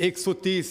130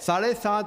7.5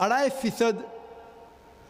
2.5%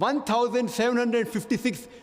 1756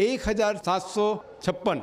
1756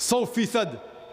100%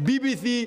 BBC,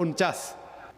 49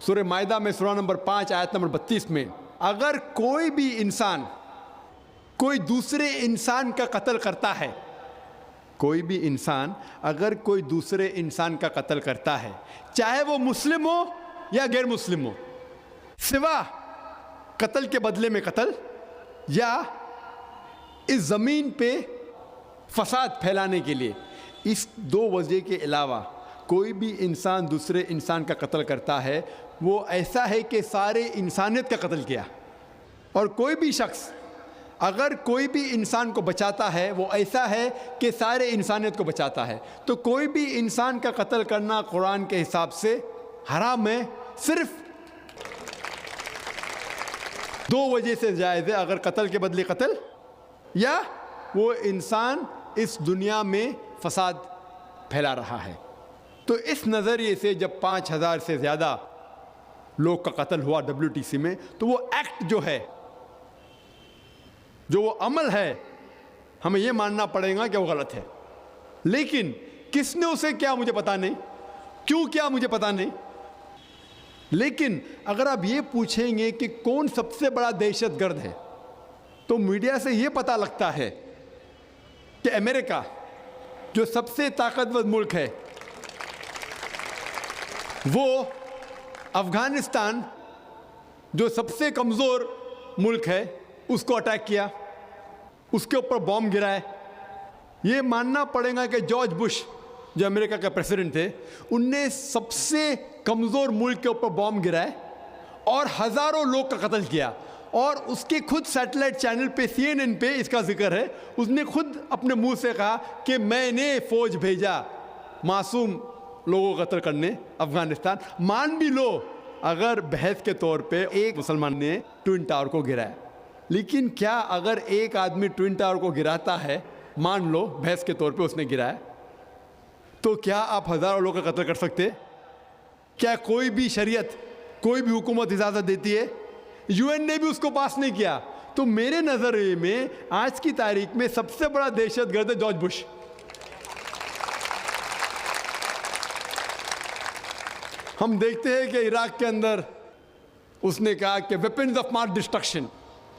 سورہ مائدہ میں سورہ نمبر 5 آیت نمبر 32 میں اگر کوئی بھی انسان کوئی دوسرے انسان کا قتل کرتا ہے، کوئی بھی انسان اگر کوئی دوسرے انسان کا قتل کرتا ہے، چاہے وہ مسلم ہو یا غیر مسلم ہو، سوا قتل کے بدلے میں قتل یا اس زمین پہ فساد پھیلانے کے لیے، اس دو وجہ کے علاوہ کوئی بھی انسان دوسرے انسان کا قتل کرتا ہے، وہ ایسا ہے کہ سارے انسانیت کا قتل کیا. اور کوئی بھی شخص اگر کوئی بھی انسان کو بچاتا ہے، وہ ایسا ہے کہ سارے انسانیت کو بچاتا ہے. تو کوئی بھی انسان کا قتل کرنا قرآن کے حساب سے حرام ہے، صرف دو وجہ سے جائز ہے. اگر قتل کے بدلے قتل یا وہ انسان اس دنیا میں فساد پھیلا رہا ہے. تو اس نظریے سے جب 5000 سے زیادہ لوگ کا قتل ہوا WTC میں، تو وہ ایکٹ جو ہے، جو وہ عمل ہے، ہمیں یہ ماننا پڑے گا کہ وہ غلط ہے. لیکن کس نے اسے کیا مجھے پتا نہیں، کیوں کیا مجھے پتا نہیں. لیکن اگر آپ یہ پوچھیں گے کہ کون سب سے بڑا دہشت گرد ہے، تو میڈیا سے یہ پتہ لگتا ہے کہ امریکہ جو سب سے طاقتور ملک ہے، وہ افغانستان جو سب سے کمزور ملک ہے اس کو اٹیک کیا، اس کے اوپر بام گرائے. یہ ماننا پڑے گا کہ جارج بش جو امریکہ کا پریزیڈنٹ تھے، ان نے سب سے کمزور ملک کے اوپر بام گرائے اور ہزاروں لوگ کا قتل کیا. اور اس کے خود سیٹلائٹ چینل پہ CNN پہ اس کا ذکر ہے. اس نے خود اپنے منہ سے کہا کہ میں نے فوج بھیجا معصوم لوگوں کو قتل کرنے افغانستان. مان بھی لو اگر بحث کے طور پہ ایک مسلمان نے ٹوئن ٹاور کو گرایا، لیکن کیا اگر ایک آدمی ٹوئن ٹاور کو گراتا ہے، مان لو بحث کے طور پہ اس نے گرایا، تو کیا آپ ہزاروں لوگوں کا قتل کر سکتے؟ کیا کوئی بھی شریعت، کوئی بھی حکومت اجازت دیتی ہے؟ UN نے بھی اس کو پاس نہیں کیا. تو میرے نظریے میں آج کی تاریخ میں سب سے بڑا دہشت گرد ہے جارج بش. ہم دیکھتے ہیں کہ عراق کے اندر اس نے کہا کہ weapons of mass destruction,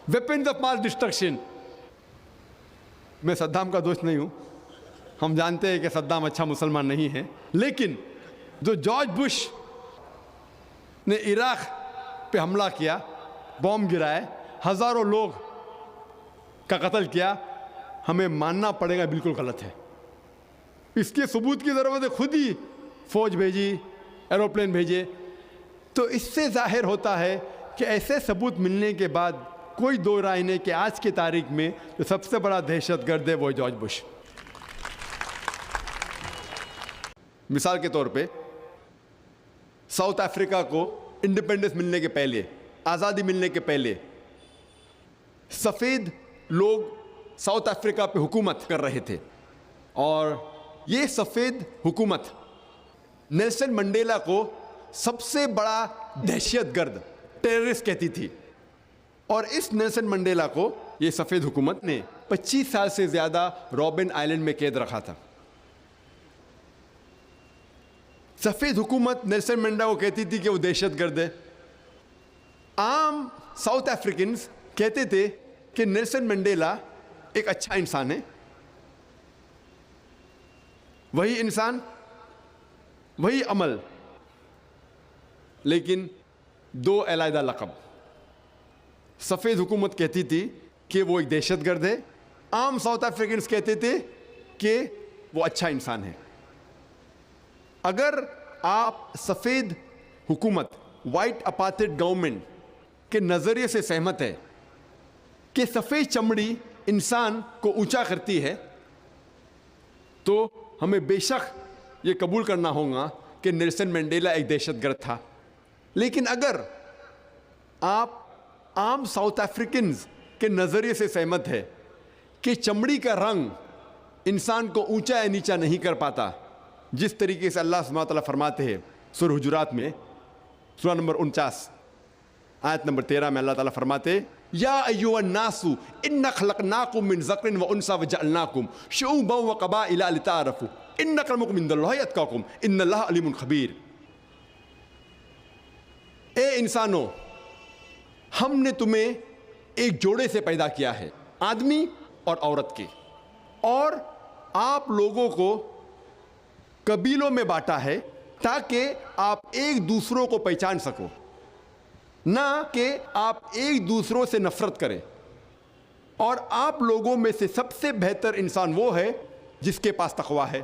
weapons of mass destruction. میں صدام کا دوست نہیں ہوں، ہم جانتے ہیں کہ صدام اچھا مسلمان نہیں ہے، لیکن جو جارج بش نے عراق پہ حملہ کیا، بم گرائے، ہزاروں لوگ کا قتل کیا، ہمیں ماننا پڑے گا بالکل غلط ہے. اس کے ثبوت کی ضرورت ہے، خود ہی فوج بھیجی، ایروپلین بھیجے. تو اس سے ظاہر ہوتا ہے کہ ایسے ثبوت ملنے کے بعد کوئی دو رائے نہیں کہ آج کی تاریخ میں جو سب سے بڑا دہشت گرد ہے وہ جارج بش. مثال کے طور پہ ساؤتھ افریقہ کو انڈیپینڈنس ملنے کے پہلے، آزادی ملنے کے پہلے، سفید لوگ ساؤتھ افریقہ پہ حکومت کر رہے تھے، اور یہ سفید حکومت نیلسن منڈیلا کو سب سے بڑا دہشت گرد، ٹیررسٹ کہتی تھی. اور اس نیلسن منڈیلا کو یہ سفید حکومت نے 25 سال سے زیادہ رابن آئلینڈ میں قید رکھا تھا. سفید حکومت نیلسن منڈیلا کو کہتی تھی کہ وہ دہشت گرد ہے. عام ساؤتھ افریقنز کہتے تھے کہ نیلسن منڈیلا ایک اچھا انسان ہے. وہی انسان، وہی عمل، لیکن دو علیحدہ لقب. سفید حکومت کہتی تھی کہ وہ ایک دہشت گرد ہے، عام ساؤتھ افریقنز کہتے تھے کہ وہ اچھا انسان ہے. اگر آپ سفید حکومت، وائٹ اپارتھائڈ گورنمنٹ کے نظریے سے سہمت ہے کہ سفید چمڑی انسان کو اونچا کرتی ہے، تو ہمیں بے شک یہ قبول کرنا ہوگا کہ نیلسن منڈیلا ایک دہشت گرد تھا. لیکن اگر آپ عام ساؤتھ افریقنز کے نظریے سے سہمت ہے کہ چمڑی کا رنگ انسان کو اونچا یا نیچا نہیں کر پاتا، جس طریقے سے اللہ سبحانہ وتعالیٰ فرماتے ہیں سورہ حجرات میں، سورہ نمبر 49 آیت نمبر 13 میں اللہ تعالیٰ فرماتے ہیں یا ایھا الناس انا خلقناکم من ذکر و انثی وجعلناکم شعوبا وقبائل لتعارفوا ان اکرمکم عند اللہ اتقاکم ان اللہ علیم خبیر. اے انسانوں، ہم نے تمہیں ایک جوڑے سے پیدا کیا ہے، آدمی اور عورت کے، اور آپ لوگوں کو قبیلوں میں بانٹا ہے تاکہ آپ ایک دوسروں کو پہچان سکو، نہ کہ آپ ایک دوسروں سے نفرت کریں، اور آپ لوگوں میں سے سب سے بہتر انسان وہ ہے جس کے پاس تقویٰ ہے۔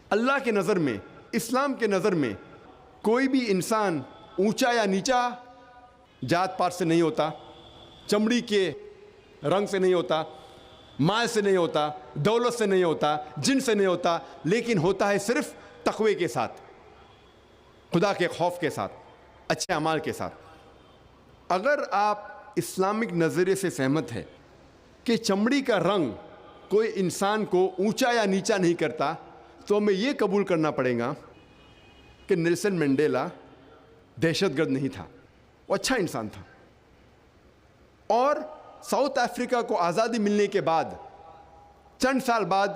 اللہ کے نظر میں، اسلام کے نظر میں کوئی بھی انسان اونچا یا نیچا جات پات سے نہیں ہوتا، چمڑی کے رنگ سے نہیں ہوتا، مال سے نہیں ہوتا، دولت سے نہیں ہوتا، جن سے نہیں ہوتا، لیکن ہوتا ہے صرف تقوی کے ساتھ، خدا کے خوف کے ساتھ، اچھے اعمال کے ساتھ۔ اگر آپ اسلامک نظریے سے سہمت ہے کہ چمڑی کا رنگ کوئی انسان کو اونچا یا نیچا نہیں کرتا، تو ہمیں یہ قبول کرنا پڑے گا کہ نیلسن منڈیلا دہشت گرد نہیں تھا، وہ اچھا انسان تھا، اور ساؤتھ افریقہ کو آزادی ملنے کے بعد چند سال بعد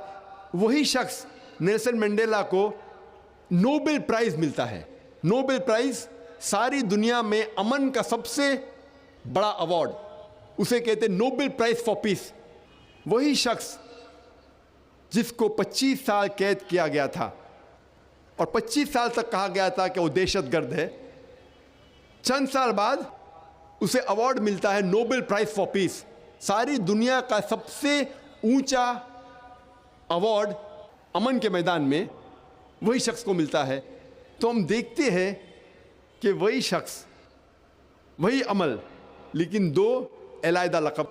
وہی شخص نیلسن منڈیلا کو نوبل پرائز ملتا ہے۔ نوبل پرائز ساری دنیا میں امن کا سب سے بڑا ایوارڈ، اسے کہتے ہیں نوبل پرائز فار پیس۔ وہی شخص جس کو 25 سال قید کیا گیا تھا اور 25 سال تک کہا گیا تھا کہ وہ دہشت گرد ہے، چند سال بعد اسے ایوارڈ ملتا ہے نوبل پرائز فار پیس۔ ساری دنیا کا سب سے اونچا ایوارڈ امن کے میدان میں وہی شخص کو ملتا ہے۔ تو ہم دیکھتے ہیں کہ وہی شخص، وہی عمل، لیکن دو علیحدہ لقب۔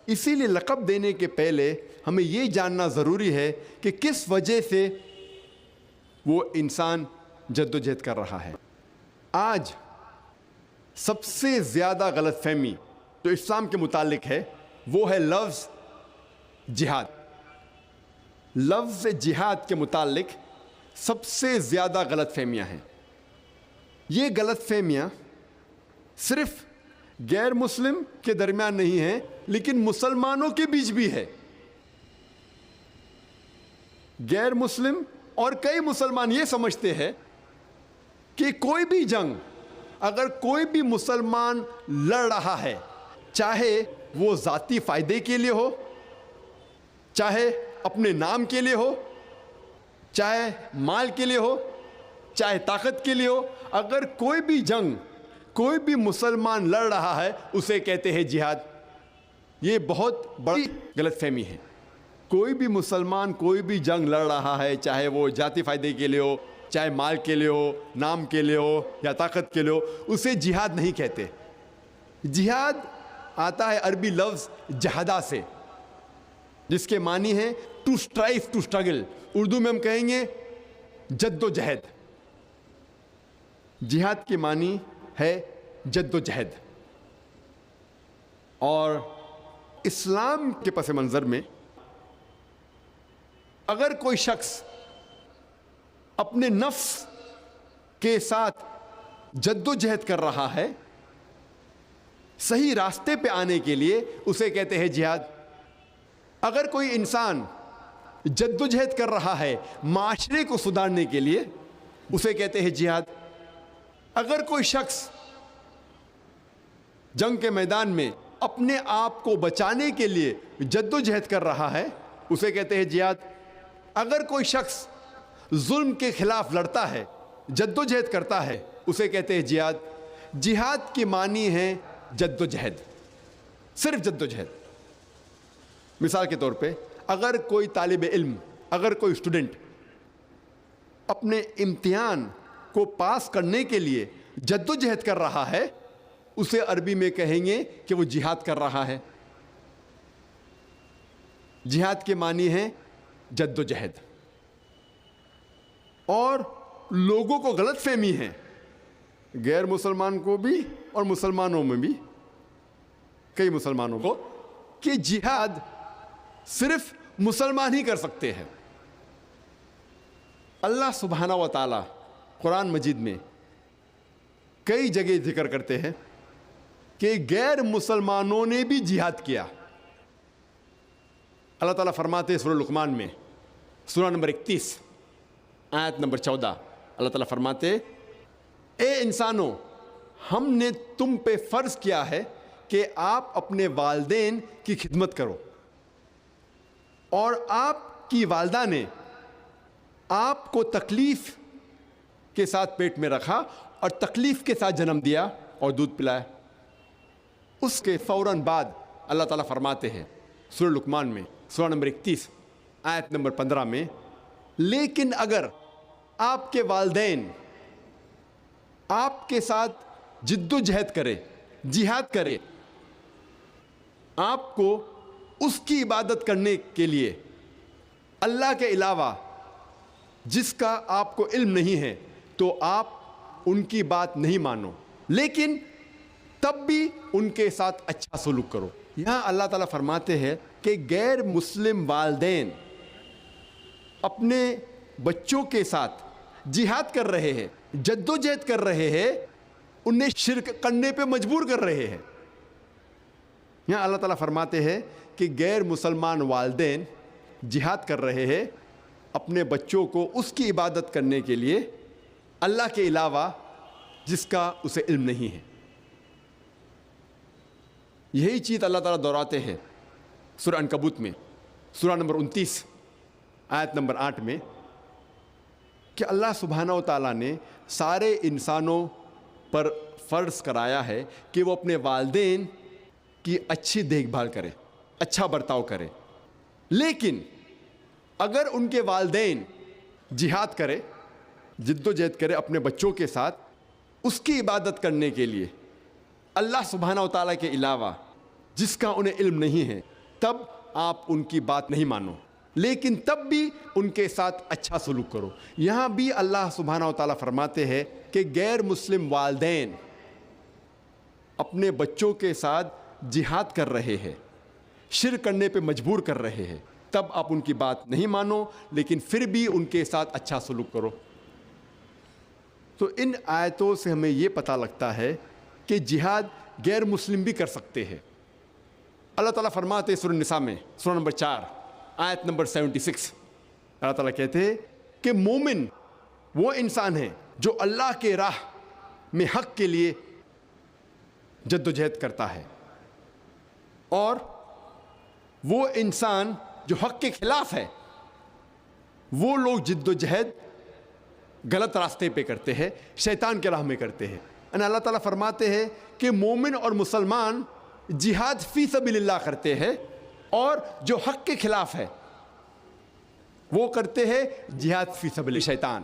اسی لیے لقب دینے کے پہلے ہمیں یہ جاننا ضروری ہے کہ کس وجہ سے وہ انسان جدوجہد کر رہا ہے۔ آج سب سے زیادہ غلط فہمی جو اسلام کے متعلق ہے وہ ہے لفظ جہاد۔ لفظ جہاد کے متعلق سب سے زیادہ غلط فہمیاں ہیں۔ یہ غلط فہمیاں صرف غیر مسلم کے درمیان نہیں ہیں، لیکن مسلمانوں کے بیچ بھی ہے۔ غیر مسلم اور کئی مسلمان یہ سمجھتے ہیں کہ کوئی بھی جنگ اگر کوئی بھی مسلمان لڑ رہا ہے، چاہے وہ ذاتی فائدے کے لیے ہو، چاہے اپنے نام کے لیے ہو، چاہے مال کے لیے ہو، چاہے طاقت کے لیے ہو، اگر کوئی بھی جنگ کوئی بھی مسلمان لڑ رہا ہے اسے کہتے ہیں جہاد۔ یہ بہت بڑی غلط فہمی ہے۔ کوئی بھی مسلمان کوئی بھی جنگ لڑ رہا ہے، چاہے وہ ذاتی فائدے کے لیے ہو، چاہے مال کے لیے ہو، نام کے لیے ہو یا طاقت کے لیے ہو، اسے جہاد نہیں کہتے۔ جہاد آتا ہے عربی لفظ جہادہ سے، جس کے معنی ہے to strive, to struggle. Urdu میں ہم کہیں گے جد و جہد۔ جہاد کے معنی ہے جد و جہد۔ اور اسلام کے پس منظر میں اگر کوئی شخص اپنے نفس کے ساتھ جد و جہد کر رہا ہے صحیح راستے پہ آنے کے لیے، اسے کہتے ہیں جہاد۔ اگر کوئی انسان جد و جہد کر رہا ہے معاشرے کو سدھارنے کے لیے، اسے کہتے ہیں جہاد۔ اگر کوئی شخص جنگ کے میدان میں اپنے آپ کو بچانے کے لیے جد و جہد کر رہا ہے، اسے کہتے ہیں جہاد۔ اگر کوئی شخص ظلم کے خلاف لڑتا ہے، جد و جہد کرتا ہے، اسے کہتے ہیں جہاد۔ جہاد کی معنی ہے جد و جہد، صرف جد و جہد۔ مثال کے طور پہ اگر کوئی طالب علم، اگر کوئی اسٹوڈنٹ اپنے امتحان کو پاس کرنے کے لیے جد و جہد کر رہا ہے، اسے عربی میں کہیں گے کہ وہ جہاد کر رہا ہے۔ جہاد کے معنی ہے جد و جہد۔ اور لوگوں کو غلط فہمی ہے، غیر مسلمان کو بھی اور مسلمانوں میں بھی، کئی مسلمانوں کو، کہ جہاد صرف مسلمان ہی کر سکتے ہیں۔ اللہ سبحانہ و تعالی قرآن مجید میں کئی جگہ ذکر کرتے ہیں کہ غیر مسلمانوں نے بھی جہاد کیا۔ اللہ تعالیٰ فرماتے ہیں سورہ لقمان میں، سورہ نمبر 31 آیت نمبر 14، اللہ تعالیٰ فرماتے اے انسانوں ہم نے تم پہ فرض کیا ہے کہ آپ اپنے والدین کی خدمت کرو، اور آپ کی والدہ نے آپ کو تکلیف کے ساتھ پیٹ میں رکھا اور تکلیف کے ساتھ جنم دیا اور دودھ پلایا۔ اس کے فوراً بعد اللہ تعالیٰ فرماتے ہیں سورہ لقمان میں سورہ نمبر 31 آیت نمبر 15 میں، لیکن اگر آپ کے والدین آپ کے ساتھ جد و جہد کرے، جہاد کرے، آپ کو اس کی عبادت کرنے کے لیے اللہ کے علاوہ جس کا آپ کو علم نہیں ہے، تو آپ ان کی بات نہیں مانو، لیکن تب بھی ان کے ساتھ اچھا سلوک کرو۔ یہاں اللہ تعالیٰ فرماتے ہیں کہ غیر مسلم والدین اپنے بچوں کے ساتھ جہاد کر رہے ہیں، جد و جہد کر رہے ہیں، انہیں شرک کرنے پہ مجبور کر رہے ہیں۔ یہاں اللہ تعالیٰ فرماتے ہیں کہ غیر مسلمان والدین جہاد کر رہے ہیں اپنے بچوں کو اس کی عبادت کرنے کے لیے اللہ کے علاوہ جس کا اسے علم نہیں ہے۔ یہی چیز اللہ تعالیٰ دہراتے ہیں سورہ عنکبوت میں سورہ نمبر 29 آیت نمبر 8 میں کہ اللہ سبحانہ و تعالیٰ نے سارے انسانوں پر فرض کرایا ہے کہ وہ اپنے والدین کی اچھی دیکھ بھال کرے، اچھا برتاؤ کرے، لیکن اگر ان کے والدین جہاد کرے، جد و جہد کرے اپنے بچوں کے ساتھ اس کی عبادت کرنے کے لیے اللہ سبحانہ و تعالیٰ کے علاوہ جس کا انہیں علم نہیں ہے، تب آپ ان کی بات نہیں مانو، لیکن تب بھی ان کے ساتھ اچھا سلوک کرو۔ یہاں بھی اللہ سبحانہ و تعالیٰ فرماتے ہیں کہ غیر مسلم والدین اپنے بچوں کے ساتھ جہاد کر رہے ہیں، شرک کرنے پہ مجبور کر رہے ہیں، تب آپ ان کی بات نہیں مانو، لیکن پھر بھی ان کے ساتھ اچھا سلوک کرو۔ تو ان آیتوں سے ہمیں یہ پتہ لگتا ہے کہ جہاد غیر مسلم بھی کر سکتے ہیں۔ اللہ تعالیٰ فرماتے ہیں سورہ النساء میں سورہ نمبر 4 آیت نمبر 76، اللہ تعالیٰ کہتے ہیں کہ مومن وہ انسان ہے جو اللہ کے راہ میں حق کے لیے جد و جہد کرتا ہے، اور وہ انسان جو حق کے خلاف ہے، وہ لوگ جد و جہد غلط راستے پہ کرتے ہیں، شیطان کے راہ میں کرتے ہیں۔ اللہ تعالیٰ فرماتے ہیں کہ مومن اور مسلمان جہاد فی سبیل اللہ کرتے ہیں، اور جو حق کے خلاف ہے وہ کرتے ہیں جہاد فی سبیل شیطان،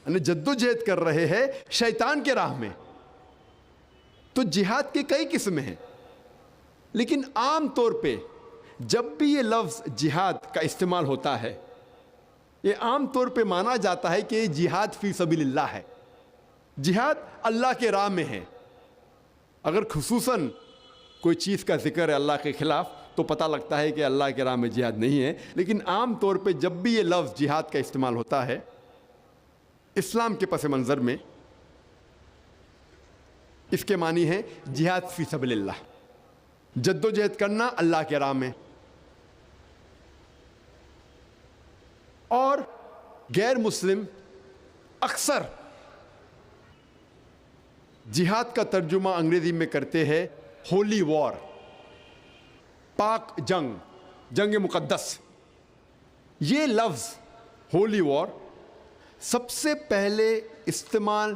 یعنی جد و جہد کر رہے ہیں شیطان کے راہ میں۔ تو جہاد کے کئی قسمیں ہیں، لیکن عام طور پہ جب بھی یہ لفظ جہاد کا استعمال ہوتا ہے، یہ عام طور پہ مانا جاتا ہے کہ یہ جہاد فی سبیل اللہ ہے، جہاد اللہ کے راہ میں ہے۔ اگر خصوصاً کوئی چیز کا ذکر ہے اللہ کے خلاف تو پتہ لگتا ہے کہ اللہ کے راہ میں جہاد نہیں ہے، لیکن عام طور پہ جب بھی یہ لفظ جہاد کا استعمال ہوتا ہے اسلام کے پس منظر میں، اس کے معنی ہے جہاد فی سبیل اللہ، جد و جہد کرنا اللہ کے راہ میں۔ اور غیر مسلم اکثر جہاد کا ترجمہ انگریزی میں کرتے ہیں ہولی وار، پاک جنگ، جنگ مقدس۔ یہ لفظ ہولی وار سب سے پہلے استعمال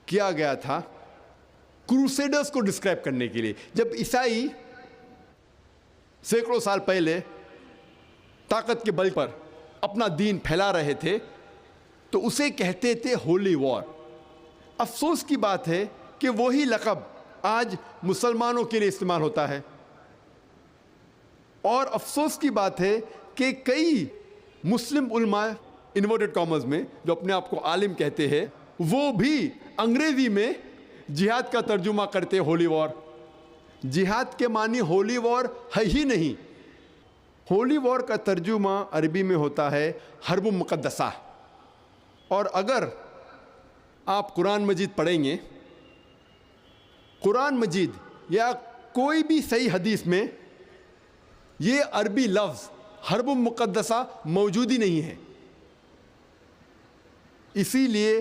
کیا گیا تھا کروسیڈرز کو ڈسکرائب کرنے کے لیے۔ جب عیسائی سینکڑوں سال پہلے طاقت کے بل پر اپنا دین پھیلا رہے تھے تو اسے کہتے تھے ہولی وار۔ افسوس کی بات ہے کہ وہی لقب آج مسلمانوں کے لیے استعمال ہوتا ہے، اور افسوس کی بات ہے کہ کئی مسلم علماء انورٹڈ کامرز میں جو اپنے آپ کو عالم کہتے ہیں، وہ بھی انگریزی میں جہاد کا ترجمہ کرتے ہولی وار۔ جہاد کے معنی ہولی وار ہے ہی نہیں۔ ہولی وار کا ترجمہ عربی میں ہوتا ہے حرب مقدسہ، اور اگر آپ قرآن مجید پڑھیں گے، قرآن مجید یا کوئی بھی صحیح حدیث میں یہ عربی لفظ حرب مقدسہ موجود ہی نہیں ہے۔ اسی لیے